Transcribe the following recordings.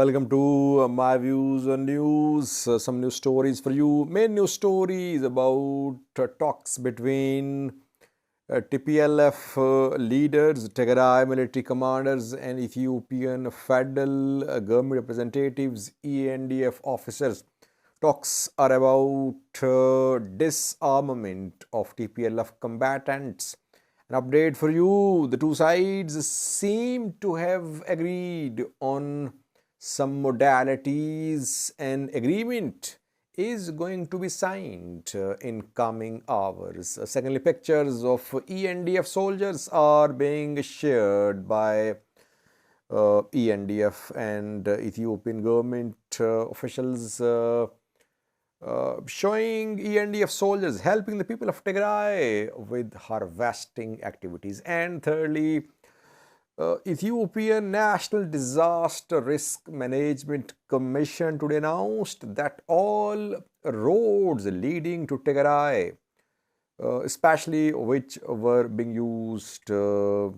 Welcome to my views on news. Some news stories for you. Main news stories about talks between TPLF leaders, Tigray military commanders, and Ethiopian federal government representatives, ENDF officers. Talks are about disarmament of TPLF combatants. An update for you: the two sides seem to have agreed on some modalities, and agreement is going to be signed in coming hours. Secondly, pictures of ENDF soldiers are being shared by ENDF and Ethiopian government officials, showing ENDF soldiers helping the people of Tigray with harvesting activities. And thirdly, Ethiopian National Disaster Risk Management Commission today announced that all roads leading to Tigray, especially which were being used a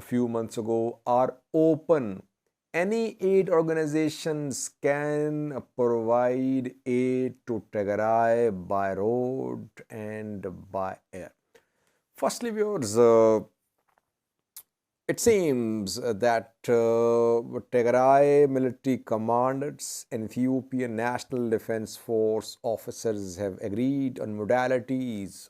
few months ago, are open. Any aid organizations can provide aid to Tigray by road and by air. Firstly, viewers, it seems that Tigray military commanders and Ethiopian National Defense Force officers have agreed on modalities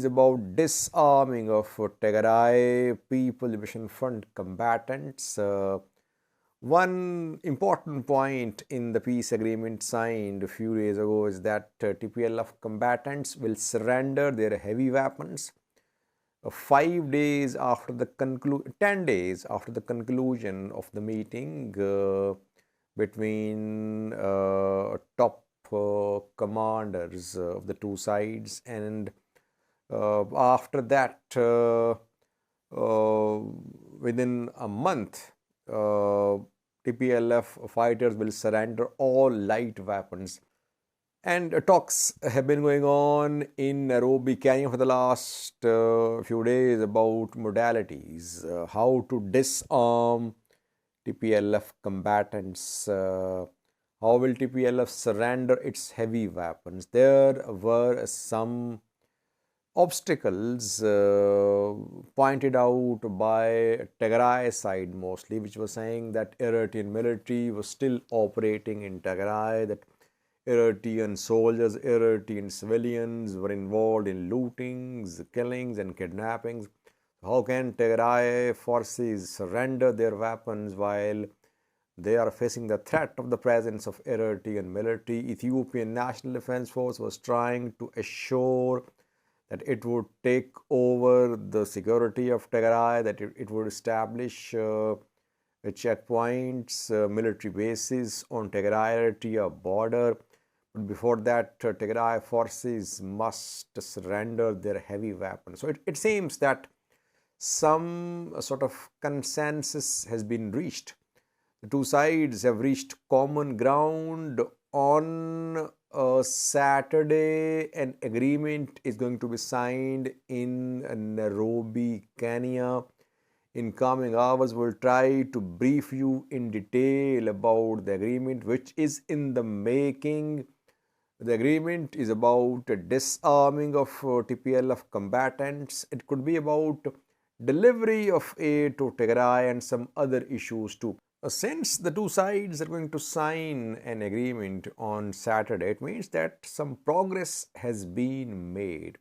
about disarming of Tigray People Liberation Front combatants. One important point in the peace agreement signed a few days ago is that TPLF combatants will surrender their heavy weapons 5 days after the 10 days after the conclusion of the meeting between top commanders of the two sides, and after that, within a month, TPLF fighters will surrender all light weapons. And talks have been going on in Nairobi, Kenya for the last few days about modalities, how to disarm TPLF combatants, how will TPLF surrender its heavy weapons. There were some obstacles pointed out by Tigray side mostly, which was saying that Eritrean military was still operating in Tigray, that Eritrean soldiers, Eritrean civilians were involved in lootings, killings and kidnappings. How can Tigray forces surrender their weapons while they are facing the threat of the presence of Eritrean military? Ethiopian National Defense Force was trying to assure that it would take over the security of Tigray, that it would establish checkpoints, military bases on Tigray-Eritrea border. But before that, Tigray forces must surrender their heavy weapons. So it seems that some sort of consensus has been reached. The two sides have reached common ground on Saturday. An agreement is going to be signed in Nairobi, Kenya. In coming hours, we'll try to brief you in detail about the agreement, which is in the making. The agreement is about disarming of TPLF combatants. It could be about delivery of aid to Tigray and some other issues too. Since the two sides are going to sign an agreement on Saturday, it means that some progress has been made.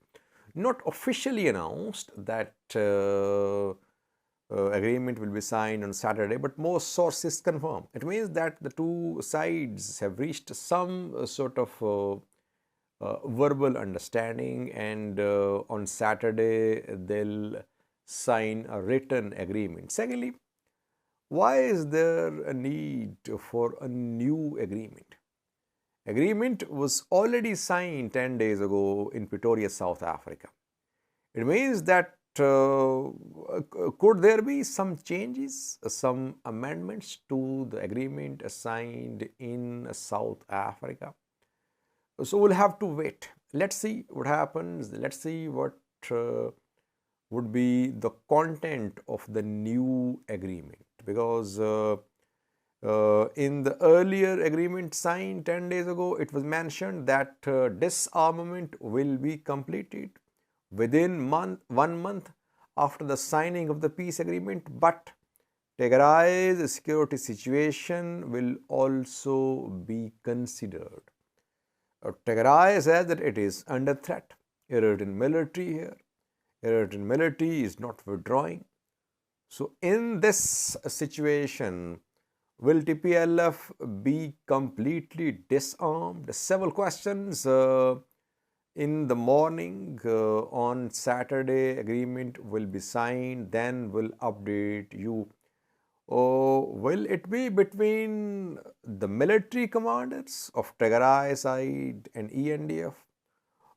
Not officially announced that agreement will be signed on Saturday, but most sources confirm. It means that the two sides have reached some sort of verbal understanding, and on Saturday they'll sign a written agreement. Secondly, why is there a need for a new agreement? Agreement was already signed 10 days ago in Pretoria, South Africa. It means that could there be some changes, some amendments to the agreement signed in South Africa? So we'll have to wait. Let's see what happens. Let's see what would be the content of the new agreement. because in the earlier agreement signed 10 days ago, it was mentioned that disarmament will be completed within 1 month after the signing of the peace agreement, but Tigray's security situation will also be considered. Tigray says that it is under threat. Eritrean military here. Eritrean military is not withdrawing. So, in this situation, will TPLF be completely disarmed? Several questions. In the morning on Saturday, agreement will be signed, then we'll update you. Will it be between the military commanders of Tigray side and ENDF?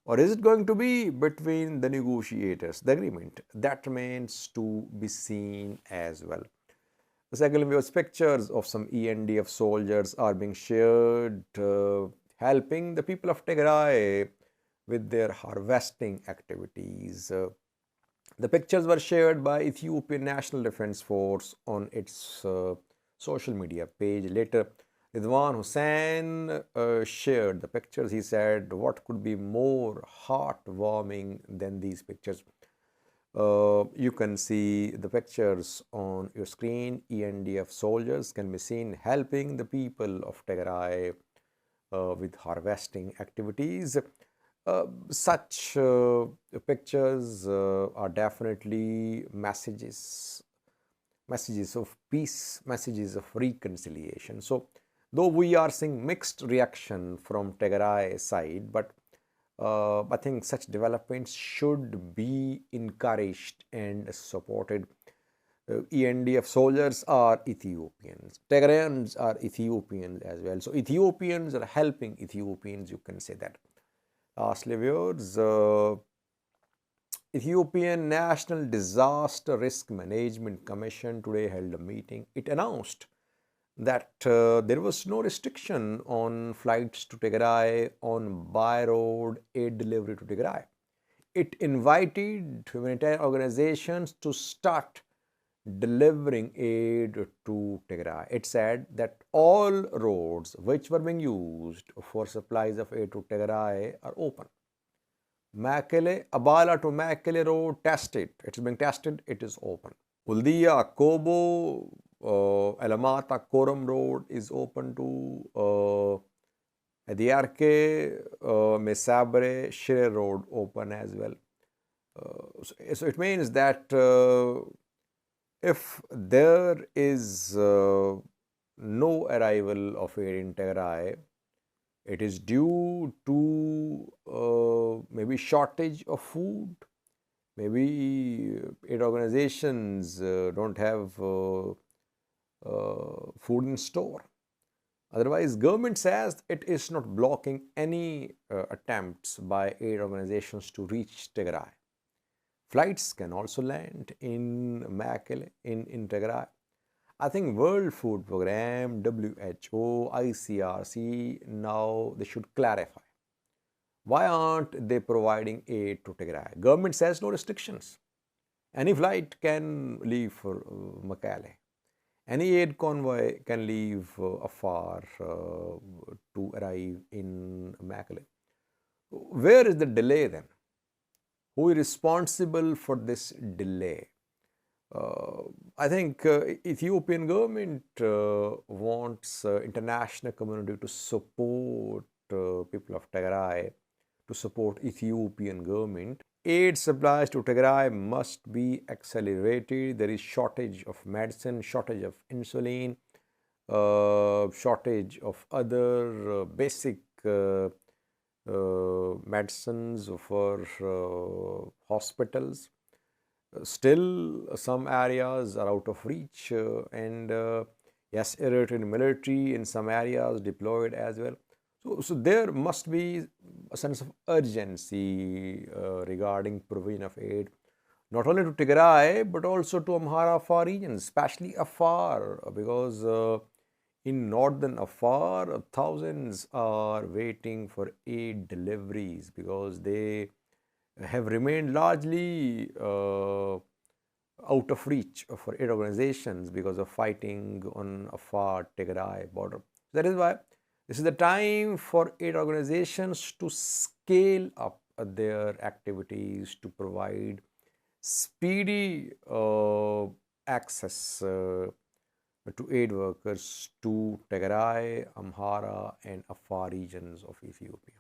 Or is it going to be between the negotiators? The agreement that remains to be seen as well. The second was pictures of some ENDF soldiers are being shared, helping the people of Tigray with their harvesting activities. The pictures were shared by Ethiopian National Defense Force on its social media page. Later, Ridwan Hussein shared the pictures. He said, "What could be more heartwarming than these pictures?" You can see the pictures on your screen. ENDF soldiers can be seen helping the people of Tigray with harvesting activities. Such pictures are definitely messages of peace, messages of reconciliation. So, though we are seeing mixed reaction from Tigray side, but I think such developments should be encouraged and supported. ENDF soldiers are Ethiopians. Tigrayans are Ethiopians as well. So, Ethiopians are helping Ethiopians, you can say that. Lastly, viewers, Ethiopian National Disaster Risk Management Commission today held a meeting. It announced that there was no restriction on flights to Tigray on by road aid delivery to Tigray. It invited humanitarian organizations to start delivering aid to Tigray. It said that all roads which were being used for supplies of aid to Tigray are open. Mekelle, Abala to Mekelle road, tested. It's being tested, it is open. Uldia, Kobo, Alamata, Koram road is open to Adiarke, Mesabre, Shire road open as well. So it means that if there is no arrival of aid in Tigray, it is due to maybe shortage of food. Maybe aid organizations don't have food in store. Otherwise, government says it is not blocking any attempts by aid organizations to reach Tigray. Flights can also land in Mekelle, in Tigray. I think World Food Program, WHO, ICRC, now they should clarify. Why aren't they providing aid to Tigray? Government says no restrictions. Any flight can leave for Mekelle. Any aid convoy can leave afar to arrive in Mekelle. Where is the delay then? Who is responsible for this delay? I think Ethiopian government wants international community to support people of Tigray, to support Ethiopian government. Aid supplies to Tigray must be accelerated. There is shortage of medicine, shortage of insulin, shortage of other basic medicines for hospitals. Still, some areas are out of reach, and yes, Eritrean military in some areas deployed as well. So there must be a sense of urgency regarding provision of aid, not only to Tigray but also to Amhara Afar region, especially Afar, because in northern Afar, thousands are waiting for aid deliveries because they have remained largely out of reach for aid organizations because of fighting on a far Tigray border. That is why this is the time for aid organizations to scale up their activities to provide speedy access to aid workers to Tigray, Amhara, and Afar regions of Ethiopia.